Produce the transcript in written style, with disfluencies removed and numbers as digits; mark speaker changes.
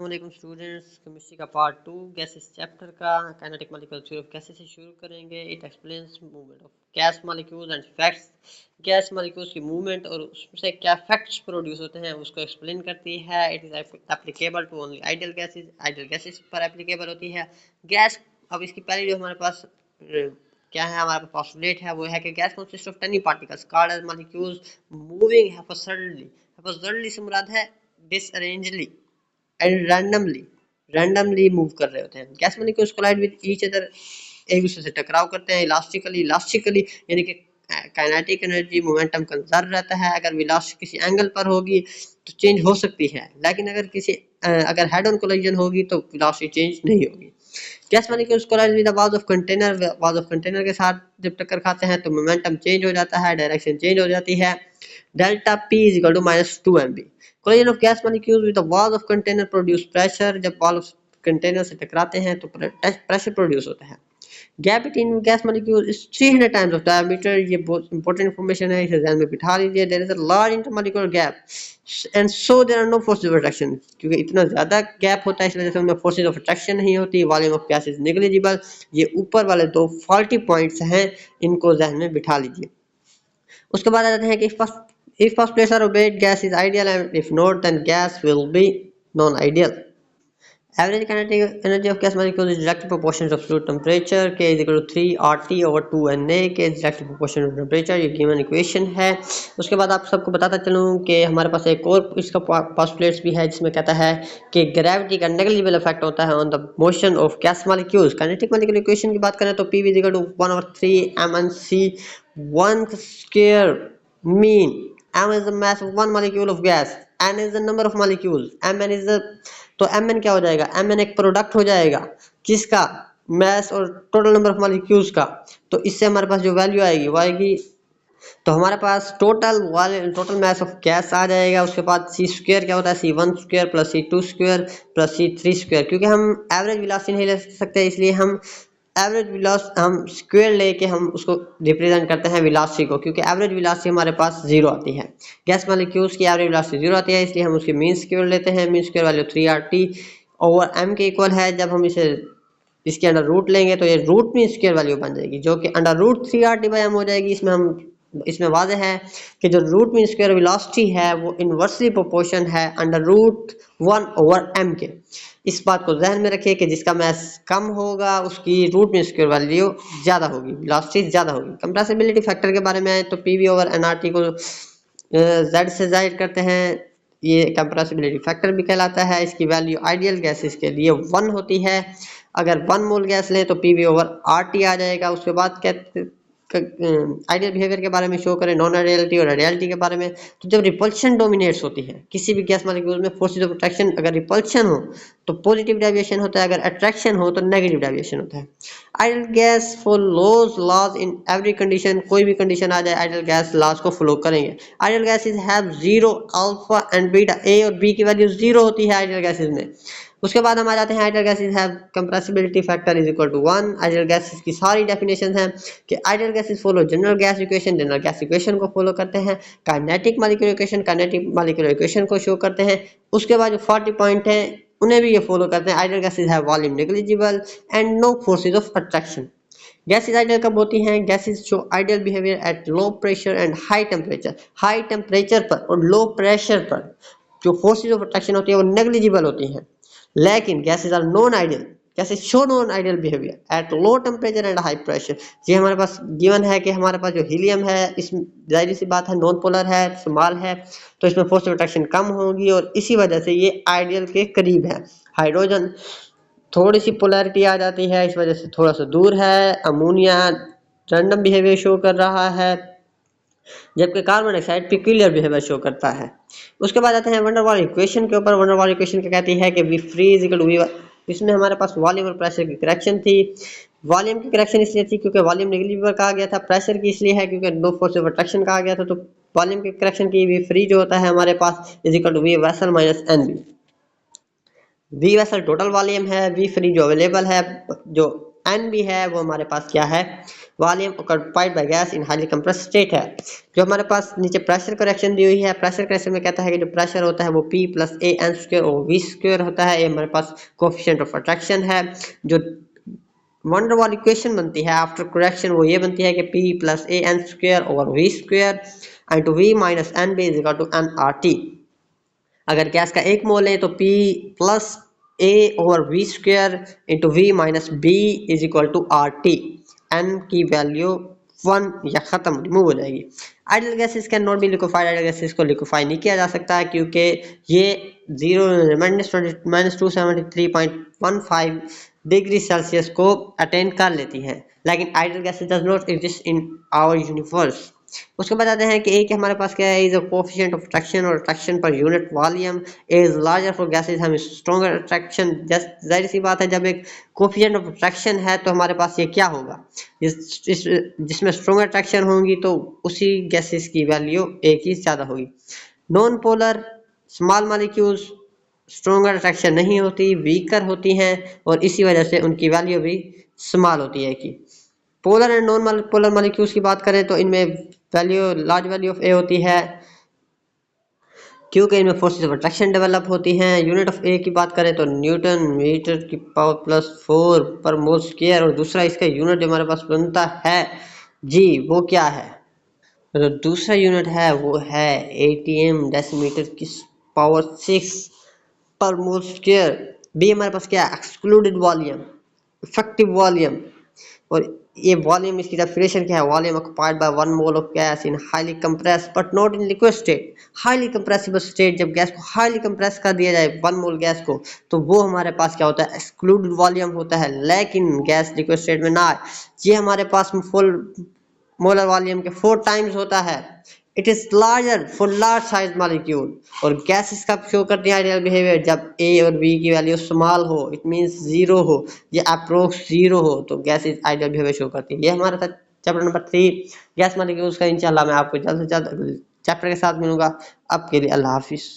Speaker 1: वालेकुम students, chemistry का part 2 gases chapter का kinetic molecule theory of gases से शुरू करेंगे। It explains movement of gas molecules and facts. Gas molecules की मूवमेंट और उससे क्या फैक्ट्स प्रोड्यूस होते हैं उसको एक्सप्लेन करती है। It is applicable to only ideal gases पर एप्लीकेबल होती है। गैस अब इसकी पहली जो हमारे पास क्या है, हमारे पास पॉस्टुलेट है, वो है कि gas consist of tiny particles called as molecules moving haphazardly से मुराद है डिसअरेंजली एंड रैंडमली मूव कर रहे होते हैं। Gas molecules collide with each other, एक दूसरे से टकराव करते हैं। इलास्टिकली यानी कि काइनेटिक एनर्जी मोमेंटम कंजर्व रहता है। अगर वेलोसिटी किसी एंगल पर होगी तो चेंज हो सकती है, लेकिन अगर हेड ऑन कोलिजन होगी तो वेलोसिटी चेंज नहीं होगी। Gas molecules collide with walls of container के साथ जब टक्कर खाते हैं तो मोमेंटम चेंज हो जाता है, डायरेक्शन चेंज हो जाती है। Delta P is equal to -2 mb। collision of gas molecules with the walls of container produce pressure। जब वॉल ऑफ कंटेनर से टकराते हैं तो प्रेशर प्रोड्यूस होता है। Gap between gas molecule is 300 times of diameter. ये बहुत इंपॉर्टेंट इंफॉर्मेशन है, इसे ध्यान में बिठा लीजिए। There is a large intermolecular gap and so there are no forces of attraction. क्योंकि इतना ज्यादा गैप होता है इस वजह से उनमें फोर्सेस ऑफ अट्रैक्शन नहीं होती। Volume of gas is negligible. ये ऊपर वाले दो फॉल्टी पॉइंट्स हैं, इनको ध्यान में बिठा लीजिए। उसके बाद आ जाते हैं कि if first place are obeyed, gas is ideal, and if not, then gas will be non-ideal. Average kinetic energy of gas molecule is directly proportional to absolute temperature. K is equal to 3 RT over 2 Na. K is directly proportional to temperature. ये given equation है। उसके बाद आप सबको बताता चलूँ कि हमारे पास एक और इसका postulates भी है जिसमें कहता है कि gravity का negligible effect होता है on the motion of gas molecules। Kinetic molecular equation की बात करें तो P is equal to 1/3 mnc 1 square mean। m is the mass of one molecule of gas, n is the number of molecules, mn is the, तो mn क्या हो जाएगा, mn एक product हो जाएगा किसका, mass और टोटल नंबर ऑफ मॉलिक्यूल्स का। तो इससे हमारे पास जो वैल्यू आएगी वो आएगी, तो हमारे पास टोटल मास ऑफ गैस आ जाएगा। उसके बाद सी स्क्वायर क्या होता है, C1 square plus C2 square plus C3 square. क्योंकि हम एवरेज वेलोसिटी नहीं ले सकते, इसलिए हम स्क्वायर लेके हम उसको रिप्रेजेंट करते हैं वेलोसिटी को, क्योंकि एवरेज वेलोसिटी हमारे पास जीरो आती है। गैस मॉलिक्यूल्स की एवरेज वेलोसिटी जीरो आती है, इसलिए हम उसकी मीन स्क्वायर लेते हैं। Mean square value 3RT over m के इक्वल है। जब हम इसके अंडर रूट लेंगे तो ये रूट मीन स्क्वायर वैल्यू बन जाएगी, जो कि अंडर रूट 3RT/m हो जाएगी। इसमें वाज़ेह है कि जो रूट मीन स्क्वायर वेलोसिटी है वो इनवर्सली प्रोपोर्शन है अंडर रूट 1/m के। इस बात को ध्यान में रखिए कि जिसका मास कम होगा उसकी रूट मीन स्क्वायर वैल्यू ज़्यादा होगी, वेलोसिटी ज़्यादा होगी। कंप्रेसिबिलिटी फैक्टर के बारे में है तो PV ओवर nRT को Z से जाहिर करते हैं। ये कंप्रेसिबिलिटी फैक्टर भी कहलाता है। इसकी वैल्यू आइडियल गैसेस के लिए 1 होती है। अगर 1 मोल गैस लें तो PV ओवर RT आ जाएगा। उसके बाद आइडियल बिहेवियर के बारे में शो करें, नॉन आइडियलिटी और आइडियलिटी के बारे में। तो जब रिपल्शन डोमिनेट्स होती है किसी भी गैस मॉलिक्यूल में, फोर्सेस ऑफ अट्रैक्शन, अगर रिपल्शन हो तो पॉजिटिव डेविएशन होता है, अगर अट्रैक्शन हो तो नेगेटिव डेविएशन होता है। Ideal gas follows laws in every condition. कोई भी कंडीशन आ जाए आइडियल गैस लॉज को फॉलो करेंगे। Ideal gases have zero alpha and beta, A और बी की वैल्यू जीरो होती है आइडियल गैसेस में। उसके बाद हम आ जाते हैं ideal gases have compressibility factor is equal to 1। Ideal gases की सारी डेफिनेशन है कि ideal gases follow general gas equation को फॉलो करते हैं। काइनेटिक मॉलिक्यूलर इक्वेशन को शो करते हैं। उसके बाद जो 40 पॉइंट है उन्हें भी ये फॉलो करते हैं। Ideal gases have volume negligible and no forces of attraction. Gases ideal कब होती हैं, gases show ideal behaviour at low pressure and high temperature. High temperature पर और लो प्रेशर पर जो फोर्सेस ऑफ अट्रैक्शन होती है वो नेग्लिजिबल होती हैं। लेकिन gases are non ideal, gases show non ideal behaviour at low temperature and high pressure. ये हमारे पास गिवन है कि हमारे पास जो हीलियम है, इसमें जाहिर सी बात है नॉन पोलर है, स्मॉल है, तो इसमें फोर्स ऑफ अट्रैक्शन कम होगी और इसी वजह से ये आइडियल के करीब है। हाइड्रोजन थोड़ी सी पोलैरिटी आ जाती है, इस वजह से थोड़ा सा दूर है। अमोनिया रैंडम बिहेवियर शो कर रहा है, जबकि carbon dioxide peculiar behaviour show करता है। उसके बाद आते हैं वंडर वाल इक्वेशन के ऊपर। वंडर वाल इक्वेशन क्या कहती है कि V free is equal to V, इसमें हमारे पास वॉल्यूम और प्रेशर की करेक्शन थी। वॉल्यूम की करेक्शन इसलिए थी क्योंकि वॉल्यूम नेग्लिजिबल कहा गया था, प्रेशर की इसलिए है क्योंकि नो फोर्स ऑफ अट्रैक्शन कहा गया था। तो वॉल्यूम की करेक्शन की वी फ्री जो होता है हमारे पास is equal to V vessel minus N B. V vessel total volume है, वी फ्री जो अवेलेबल है, जो एन भी है वो हमारे पास क्या है, volume occupied by gas in highly compressed state है। जो हमारे पास नीचे प्रेशर करेक्शन दी हुई है, प्रेशर करेक्शन में कहता है कि जो प्रेशर होता है वो P plus A N square और वी स्क्वायर होता है। ये हमारे पास कोफिशिएंट ऑफ अट्रैक्शन है। जो वंडर वॉल इक्वेशन बनती है आफ्टर करेक्शन वो ये बनती है कि P plus A N square over V square and V minus N B is equal to N R T. अगर गैस का 1 मोल है तो P plus A over V square into V minus B is equal to R T. N की value 1 या खत्म remove हो जाएगी। Ideal gases can not be liquefied, ideal gases को लिक्विफाई नहीं किया जा सकता है क्योंकि ये 273.15 डिग्री सेल्सियस को अटेंड कर लेती हैं, लेकिन ideal gases does not exist in our universe. उसके बाद आते हैं कि एक हमारे पास क्या है, is a coefficient of attraction और अट्रैक्शन पर unit volume is larger for gases, हम स्ट्रॉन्गर अट्रैक्शन। जाहिर सी बात है जब एक कोएफिशिएंट ऑफ अट्रैक्शन है तो हमारे पास ये क्या होगा, जिसमें स्ट्रॉन्गर अट्रैक्शन होगी तो उसी गैसेस की वैल्यू एक ही ज़्यादा होगी। Non polar small molecules stronger attraction नहीं होती, वीकर होती हैं और इसी वजह से उनकी वैल्यू भी स्मॉल होती है कि polar and non polar molecules की बात करें तो इनमें वैल्यू लार्ज वैल्यू ऑफ ए होती है क्योंकि इनमें फोर्सेस ऑफ अट्रैक्शन डेवलप होती हैं। यूनिट ऑफ ए की बात करें तो न्यूटन मीटर की पावर प्लस 4 पर मोल स्क्वायर, और दूसरा इसका यूनिट जो हमारे पास बनता है जी वो क्या है, तो दूसरा यूनिट है वो है एटीएम डेसीमीटर की पावर 6 पर मोल स्क्वायर। बी हमारे पास क्या है, एक्सक्लूडेड वॉल्यूम, इफेक्टिव वॉल्यूम, और ये वॉल्यूम इसकी डेफिनेशन क्या है, volume occupied by 1 mole of gas in highly compressed but not in liquid state. Highly compressible state, जब गैस को हाईली कंप्रेस कर दिया जाए 1 मोल गैस को तो वो हमारे पास क्या होता है, एक्सक्लूडेड वॉल्यूम होता है, लेकिन गैस लिक्विड स्टेट में ना ये हमारे पास फुल मोलर वॉल्यूम के 4 टाइम्स होता है। It is larger for large size molecule. और गैसेस का शो करती है आइडियल बिहेवियर जब ए और बी की वैल्यू स्मॉल हो, इट मींस 0 हो, ये अप्रोक्स 0 हो तो गैसेस आइडियल बिहेवियर शो करती है। ये हमारा था चैप्टर नंबर 3 गैस मॉलिक्यूल्स का। इंशाल्लाह मैं आपको जल्द से जल्द चैप्टर के साथ मिलूंगा। अब के लिए अल्लाह हाफिज।